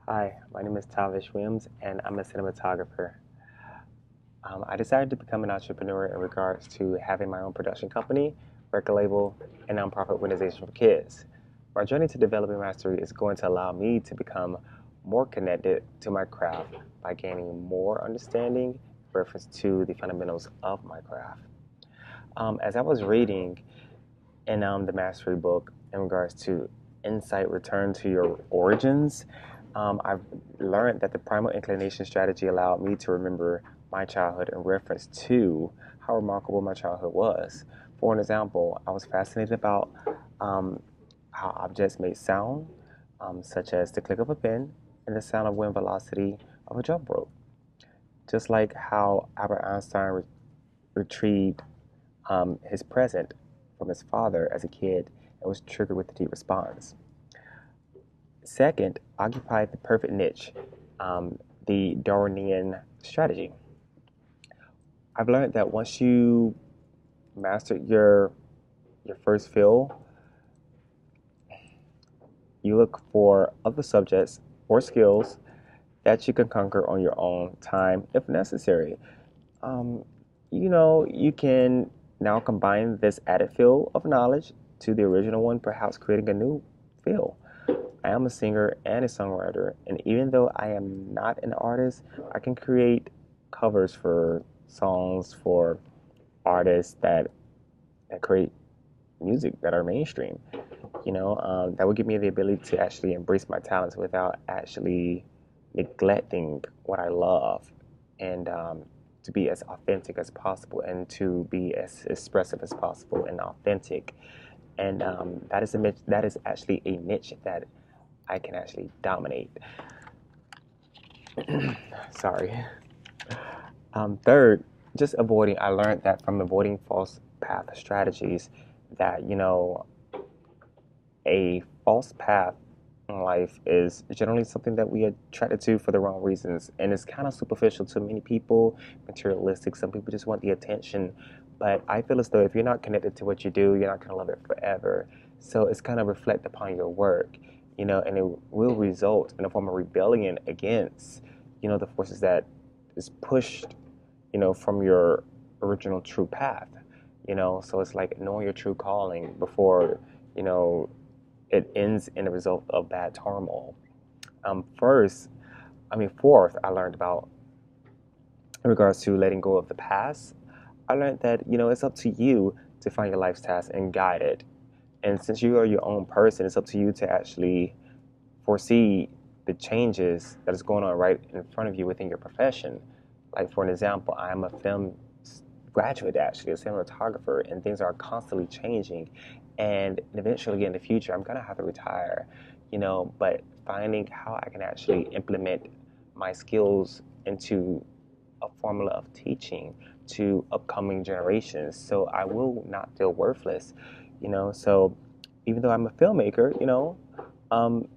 Hi, my name is Tavish Williams, and I'm a cinematographer. I decided to become an entrepreneur in regards to having my own production company, record label, and nonprofit organization for kids. My journey to developing mastery is going to allow me to become more connected to my craft by gaining more understanding in reference to the fundamentals of my craft. As I was reading in the mastery book in regards to insight return to your origins, I've learned that the primal inclination strategy allowed me to remember my childhood in reference to how remarkable my childhood was. For an example, I was fascinated about um, how objects made sound, such as the click of a pen and the sound of wind velocity of a jump rope. Just like how Albert Einstein retrieved his present from his father as a kid and was triggered with a deep response. Second, occupy the perfect niche, the Darwinian strategy. I've learned that once you master your first field, you look for other subjects or skills that you can conquer on your own time if necessary. Um, you can now combine this added field of knowledge to the original one, perhaps creating a new field. I am a singer and a songwriter, and even though I am not an artist, I can create covers for songs for artists that create music that are mainstream. That would give me the ability to actually embrace my talents without actually neglecting what I love, and to be as authentic as possible and to be as expressive as possible and authentic. And that is actually a niche that I can actually dominate. Sorry. Third, just avoiding. I learned that from avoiding false path strategies, that a false path in life is generally something that we are attracted to for the wrong reasons, and it's kind of superficial to many people, materialistic. Some people just want the attention, but I feel as though if you're not connected to what you do, you're not going to love it forever. So it's kind of reflect upon your work, and it will result in a form of rebellion against, the forces that is pushed, from your original true path. So it's like knowing your true calling before, you know, it ends in a result of bad turmoil. Fourth, I learned about in regards to letting go of the past. I learned that it's up to you to find your life's task and guide it. And since you are your own person, it's up to you to actually foresee the changes that is going on right in front of you within your profession. Like for an example, I am a film graduate, actually, a cinematographer, and things are constantly changing. And eventually, in the future, I'm gonna have to retire, But finding how I can actually implement my skills into a formula of teaching to upcoming generations, so I will not feel worthless, So even though I'm a filmmaker, um,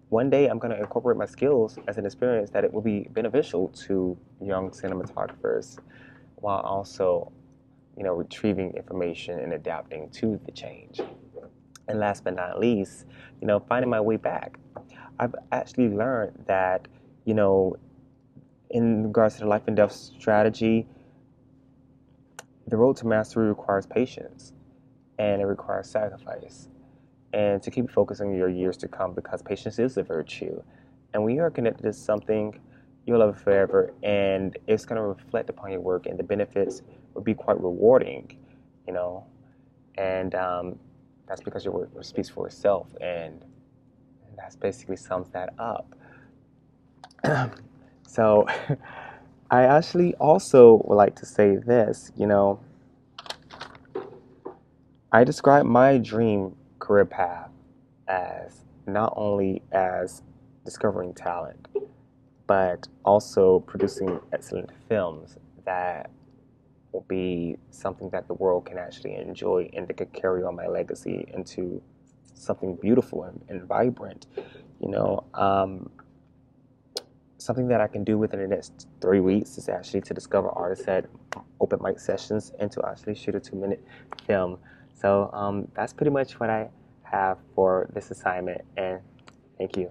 one day I'm going to incorporate my skills as an experience that it will be beneficial to young cinematographers while also, retrieving information and adapting to the change. And last but not least, finding my way back. I've actually learned that, you know, in regards to the life and death strategy, the road to mastery requires patience and it requires sacrifice. And to keep focusing on your years to come because patience is a virtue. And when you are connected to something, you'll love it forever and it's going to reflect upon your work and the benefits will be quite rewarding, you know. And that's because your work speaks for itself and that's basically sums that up. So I actually also would like to say this, I describe my dream career path as not only as discovering talent, but also producing excellent films that will be something that the world can actually enjoy and that could carry on my legacy into something beautiful and vibrant. You know, um, Something that I can do within the next 3 weeks is actually to discover artists at open mic sessions and to actually shoot a 2 minute film. So that's pretty much what I have for this assignment, and thank you.